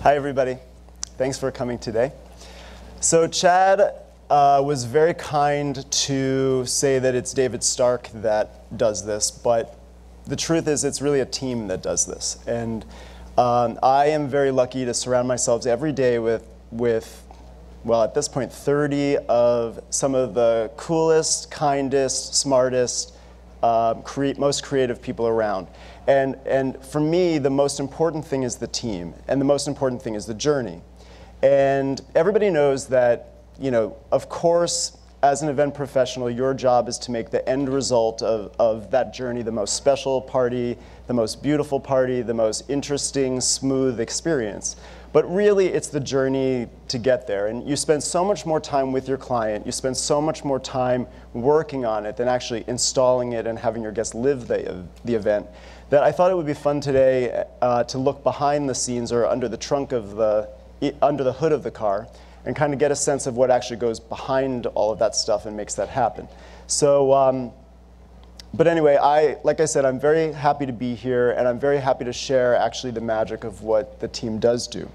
Hi, everybody. Thanks for coming today. So Chad was very kind to say that it's David Stark that does this, but the truth is it's really a team that does this. And I am very lucky to surround myself every day with, well, at this point, 30 of some of the coolest, kindest, smartest, most creative people around. And for me, the most important thing is the team, and the most important thing is the journey. And everybody knows that, of course, as an event professional, your job is to make the end result of that journey the most special party, the most beautiful party, the most interesting, smooth experience. But really, it's the journey to get there. And you spend so much more time with your client, you spend so much more time working on it than actually installing it and having your guests live the event, that I thought it would be fun today to look behind the scenes or under the trunk of under the hood of the car and kind of get a sense of what actually goes behind all of that stuff and makes that happen. So, but anyway, like I said, I'm very happy to be here, and I'm very happy to share actually the magic of what the team does do.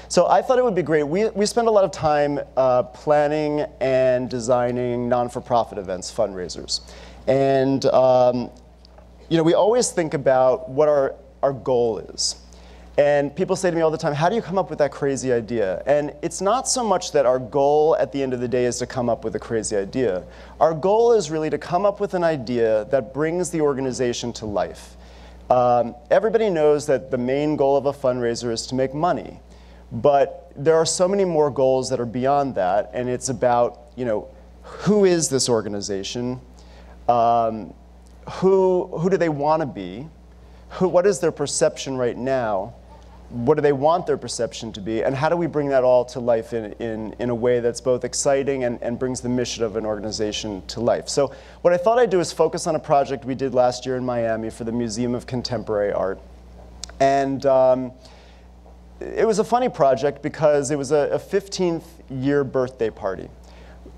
So I thought it would be great. We spend a lot of time planning and designing non-for-profit events, fundraisers. And we always think about what our goal is. And people say to me all the time, how do you come up with that crazy idea? And it's not so much that our goal at the end of the day is to come up with a crazy idea. Our goal is really to come up with an idea that brings the organization to life. Everybody knows that the main goal of a fundraiser is to make money. But there are so many more goals that are beyond that. And it's about, who is this organization? Who do they want to be? What is their perception right now? What do they want their perception to be? And how do we bring that all to life in a way that's both exciting and brings the mission of an organization to life? So what I thought I'd do is focus on a project we did last year in Miami for the Museum of Contemporary Art. And it was a funny project because it was a 15th year birthday party.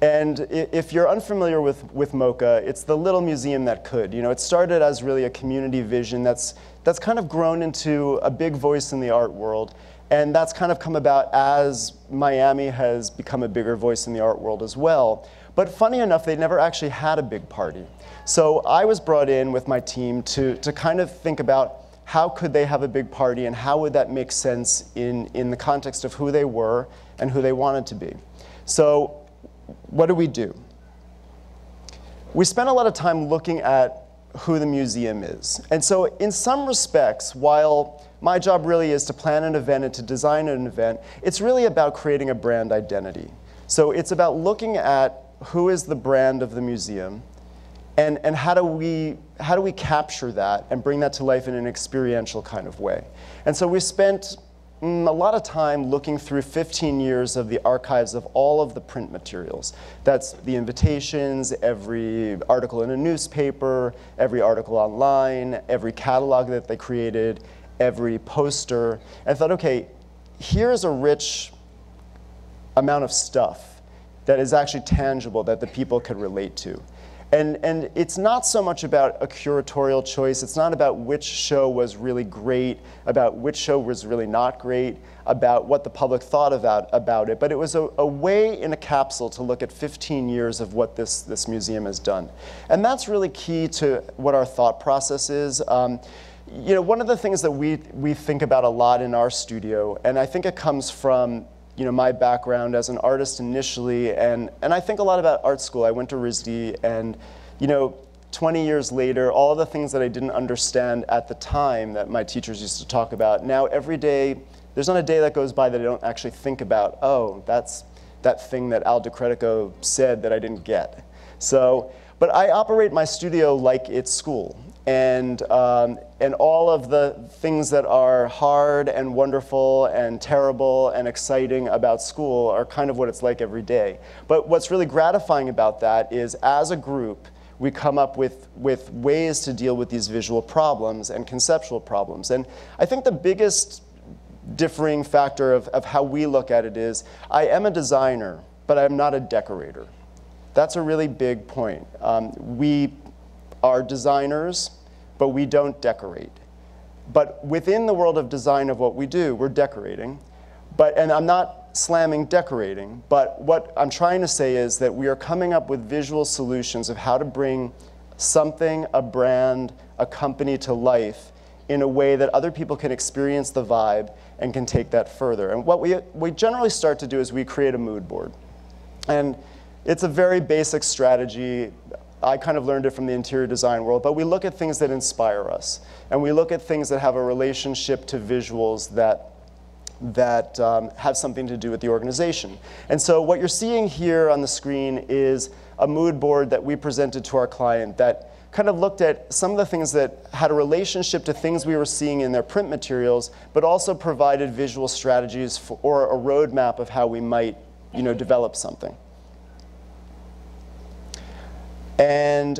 And if you're unfamiliar with MoCA, it's the little museum that could. It started as really a community vision that's kind of grown into a big voice in the art world. And that's kind of come about as Miami has become a bigger voice in the art world as well. But funny enough, they never actually had a big party. So I was brought in with my team to kind of think about how could they have a big party and how would that make sense in the context of who they were and who they wanted to be. So what do? We spent a lot of time looking at who the museum is. And so in some respects, while my job really is to plan an event and to design an event, it's really about creating a brand identity. So it's about looking at who is the brand of the museum and how do we capture that and bring that to life in an experiential kind of way. And so we spent a lot of time looking through 15 years of the archives of all of the print materials. That's the invitations, every article in a newspaper, every article online, every catalog that they created, every poster. And I thought, okay, here's a rich amount of stuff that is actually tangible that the people could relate to. And it's not so much about a curatorial choice. It's not about which show was really great, about which show was really not great, about what the public thought about it. But it was a way in a capsule to look at 15 years of what this museum has done. And that's really key to what our thought process is. One of the things that we think about a lot in our studio, and I think it comes from my background as an artist initially, and I think a lot about art school. I went to RISD, and 20 years later, all of the things that I didn't understand at the time that my teachers used to talk about, now every day, there's not a day that goes by that I don't actually think about, oh, that's that thing that Al DeCredico said that I didn't get. So, but I operate my studio like it's school. And all of the things that are hard and wonderful and terrible and exciting about school are kind of what it's like every day. But what's really gratifying about that is, as a group, we come up with ways to deal with these visual problems and conceptual problems. And I think the biggest differing factor of how we look at it is, I am a designer, but I'm not a decorator. That's a really big point. We are designers, but we don't decorate. But within the world of design of what we do, we're decorating. And I'm not slamming decorating, but what I'm trying to say is that we are coming up with visual solutions of how to bring something, a brand, a company to life in a way that other people can experience the vibe and can take that further. And what we generally start to do is we create a mood board. And it's a very basic strategy. I kind of learned it from the interior design world, but we look at things that inspire us. And we look at things that have a relationship to visuals that have something to do with the organization. And so what you're seeing here on the screen is a mood board that we presented to our client that kind of looked at some of the things that had a relationship to things we were seeing in their print materials, but also provided visual strategies or a roadmap of how we might, develop something. And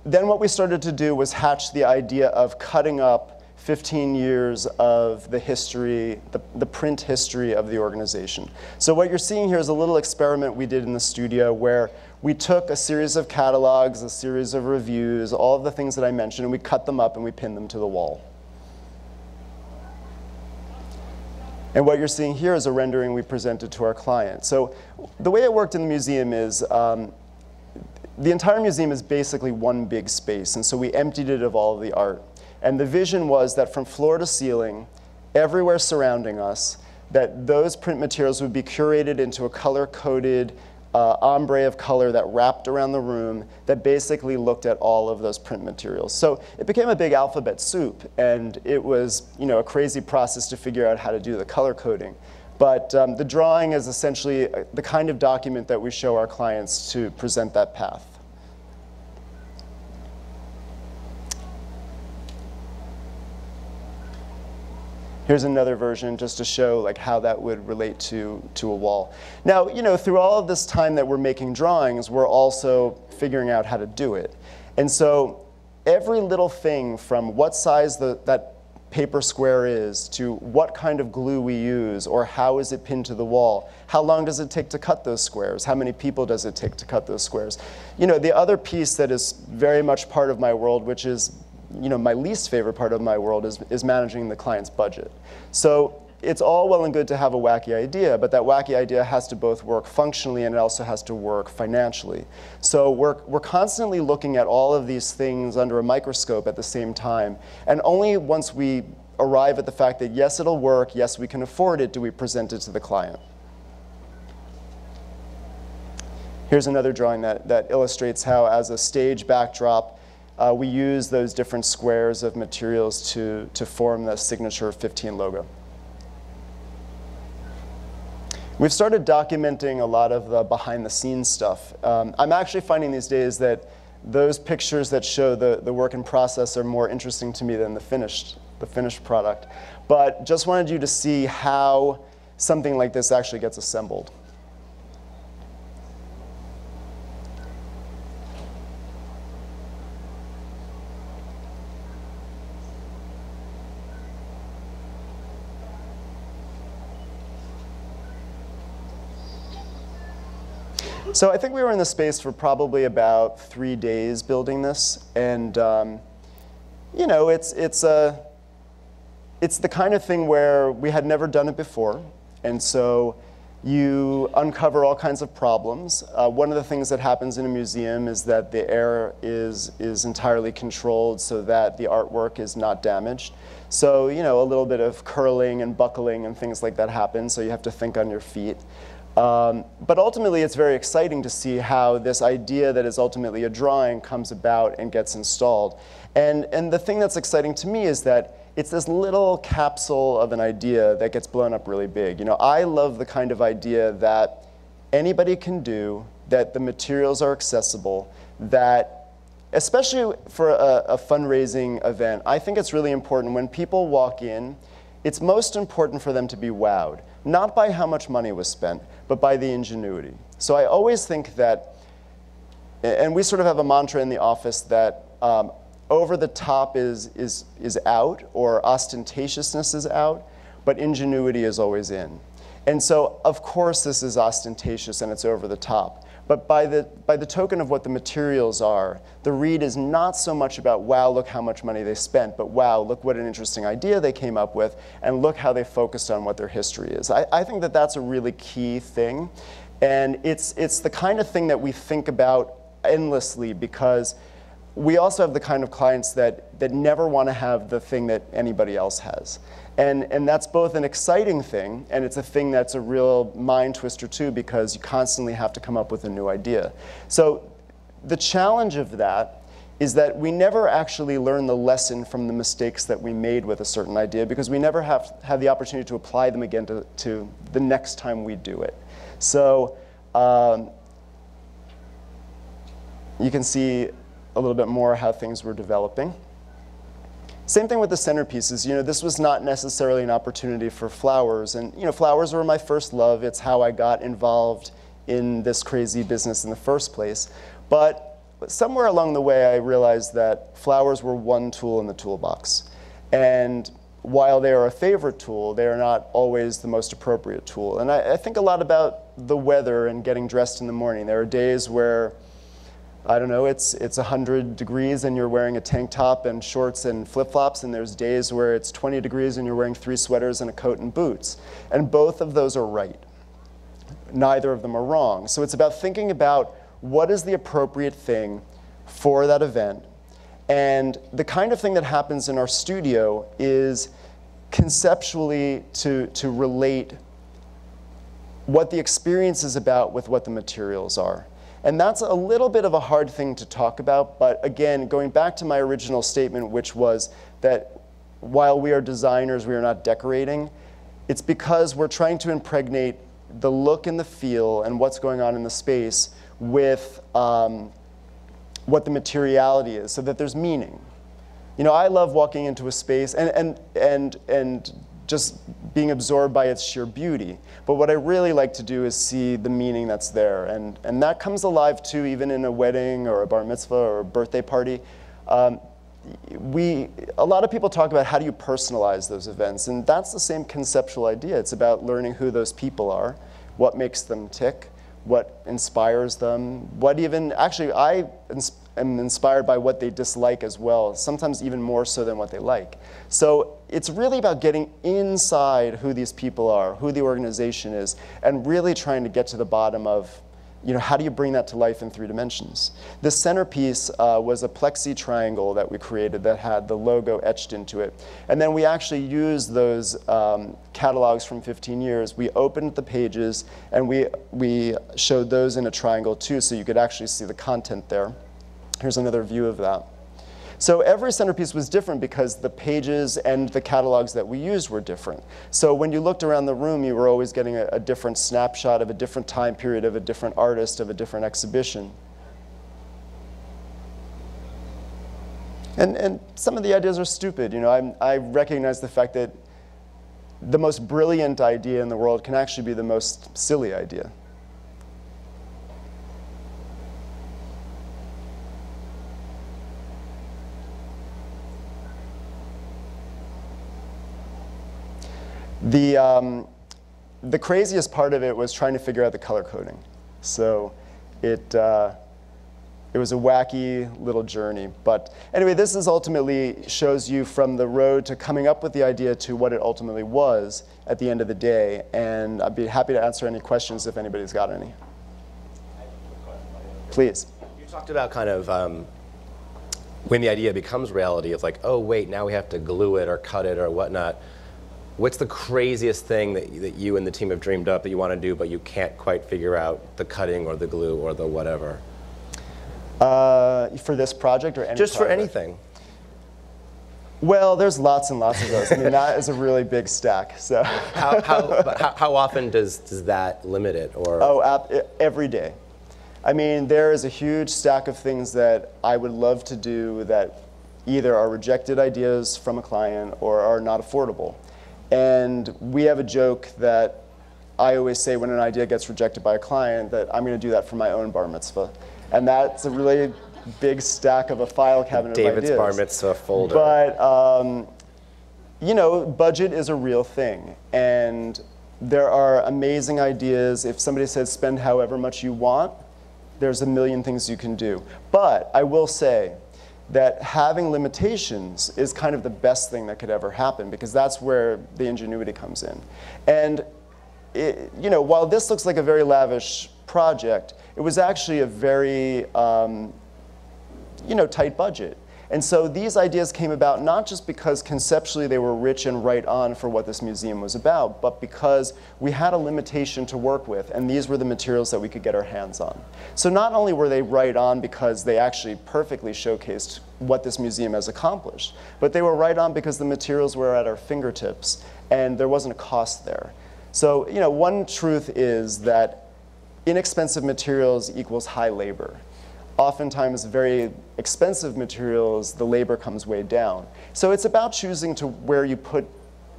then what we started to do was hatch the idea of cutting up 15 years of the history, the print history of the organization. So what you're seeing here is a little experiment we did in the studio where we took a series of catalogs, a series of reviews, all of the things that I mentioned, and we cut them up and we pinned them to the wall. And what you're seeing here is a rendering we presented to our client. So the way it worked in the museum is the entire museum is basically one big space, and so we emptied it of all of the art. And the vision was that from floor to ceiling, everywhere surrounding us, that those print materials would be curated into a color-coded ombre of color that wrapped around the room that basically looked at all of those print materials. So it became a big alphabet soup, and it was a crazy process to figure out how to do the color coding. But the drawing is essentially the kind of document that we show our clients to present that path. Here's another version just to show how that would relate to a wall. Now, through all of this time that we're making drawings, we're also figuring out how to do it. And so every little thing from what size that paper square is to what kind of glue we use or how is it pinned to the wall, how long does it take to cut those squares, how many people does it take to cut those squares. The other piece that is very much part of my world, which is my least favorite part of my world is managing the client's budget. So it's all well and good to have a wacky idea, but that wacky idea has to both work functionally and it also has to work financially. So we're constantly looking at all of these things under a microscope at the same time. And only once we arrive at the fact that yes, it'll work, yes, we can afford it, do we present it to the client. Here's another drawing that illustrates how, as a stage backdrop, we use those different squares of materials to form the Signature 15 logo. We've started documenting a lot of the behind-the-scenes stuff. I'm actually finding these days that those pictures that show the work in process are more interesting to me than the finished product. But just wanted you to see how something like this actually gets assembled. So I think we were in the space for probably about 3 days building this, and it's the kind of thing where we had never done it before, and so you uncover all kinds of problems. One of the things that happens in a museum is that the air is entirely controlled so that the artwork is not damaged. So a little bit of curling and buckling and things like that happen, so you have to think on your feet. But ultimately, it's very exciting to see how this idea that is ultimately a drawing comes about and gets installed. And the thing that's exciting to me is that it's this little capsule of an idea that gets blown up really big. I love the kind of idea that anybody can do, that the materials are accessible, that especially for a fundraising event, I think it's really important when people walk in, it's most important for them to be wowed, not by how much money was spent, but by the ingenuity. So I always think that, and we sort of have a mantra in the office that over the top is out, or ostentatiousness is out, but ingenuity is always in. And so, of course, this is ostentatious and it's over the top. But by the token of what the materials are, the read is not so much about, wow, look how much money they spent, but wow, look what an interesting idea they came up with, and look how they focused on what their history is. I think that that's a really key thing. And it's the kind of thing that we think about endlessly, because we also have the kind of clients that never want to have the thing that anybody else has. And that's both an exciting thing, and it's a thing that's a real mind twister too, because you constantly have to come up with a new idea. So the challenge of that is that we never actually learn the lesson from the mistakes that we made with a certain idea, because we never have the opportunity to apply them again to the next time we do it. So you can see a little bit more how things were developing. Same thing with the centerpieces. This was not necessarily an opportunity for flowers. And flowers were my first love. It's how I got involved in this crazy business in the first place. But somewhere along the way, I realized that flowers were one tool in the toolbox. And while they are a favorite tool, they are not always the most appropriate tool. And I think a lot about the weather and getting dressed in the morning. There are days where, I don't know, it's 100 degrees and you're wearing a tank top and shorts and flip-flops, and there's days where it's 20 degrees and you're wearing 3 sweaters and a coat and boots. And both of those are right. Neither of them are wrong. So it's about thinking about what is the appropriate thing for that event. And the kind of thing that happens in our studio is conceptually to relate what the experience is about with what the materials are. And that's a little bit of a hard thing to talk about, but again, going back to my original statement, which was that while we are designers, we are not decorating, it's because we're trying to impregnate the look and the feel and what's going on in the space with what the materiality is, so that there's meaning. I love walking into a space and just being absorbed by its sheer beauty. But what I really like to do is see the meaning that's there. And that comes alive too, even in a wedding or a bar mitzvah or a birthday party. A lot of people talk about how do you personalize those events, and that's the same conceptual idea. It's about learning who those people are, what makes them tick, what inspires them, actually I am inspired by what they dislike as well, sometimes even more so than what they like. So it's really about getting inside who these people are, who the organization is, and really trying to get to the bottom of, how do you bring that to life in 3 dimensions? The centerpiece was a plexi triangle that we created that had the logo etched into it. And then we actually used those catalogs from 15 years. We opened the pages, and we showed those in a triangle too, so you could actually see the content there. Here's another view of that. So every centerpiece was different because the pages and the catalogs that we used were different. So when you looked around the room, you were always getting a different snapshot of a different time period, of a different artist, of a different exhibition. And some of the ideas are stupid. I recognize the fact that the most brilliant idea in the world can actually be the most silly idea. The craziest part of it was trying to figure out the color coding. So it was a wacky little journey. But anyway, this ultimately shows you from the road to coming up with the idea to what it ultimately was at the end of the day. And I'd be happy to answer any questions if anybody's got any. Please. You talked about kind of when the idea becomes reality, it's like, oh, wait, now we have to glue it or cut it or whatnot. What's the craziest thing that you and the team have dreamed up that you want to do, but you can't quite figure out the cutting or the glue or the whatever? For this project or any Just project? for anything. Well, there's lots and lots of those. I mean, that is a really big stack. So how often does that limit it? Or? Oh, every day. I mean, there is a huge stack of things that I would love to do that either are rejected ideas from a client or are not affordable. And we have a joke that I always say when an idea gets rejected by a client that I'm going to do that for my own bar mitzvah. And that's a really big stack of a file cabinet of ideas. David's bar mitzvah folder. But, budget is a real thing. And there are amazing ideas. If somebody says spend however much you want, there's a million things you can do. But I will say that having limitations is kind of the best thing that could ever happen, because that's where the ingenuity comes in. And while this looks like a very lavish project, it was actually a very tight budget. And so these ideas came about not just because conceptually they were rich and right on for what this museum was about, but because we had a limitation to work with, and these were the materials that we could get our hands on. So not only were they right on because they actually perfectly showcased what this museum has accomplished, but they were right on because the materials were at our fingertips, and there wasn't a cost there. So one truth is that inexpensive materials equals high labor. Oftentimes, very expensive materials, the labor comes way down. So it's about choosing to where you put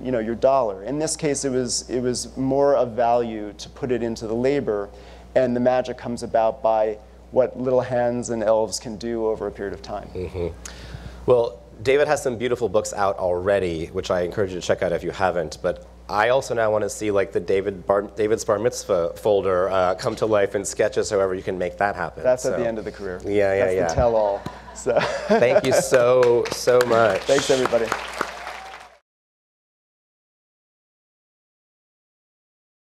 your dollar. In this case, it was more of value to put it into the labor, and the magic comes about by what little hands and elves can do over a period of time. Mm-hmm. Well, David has some beautiful books out already, which I encourage you to check out if you haven't. But I also now want to see like the David's Bar Mitzvah folder come to life in sketches, however you can make that happen. That's at the end of the career. Yeah. That's the tell-all. So. Thank you so much. Thanks, everybody.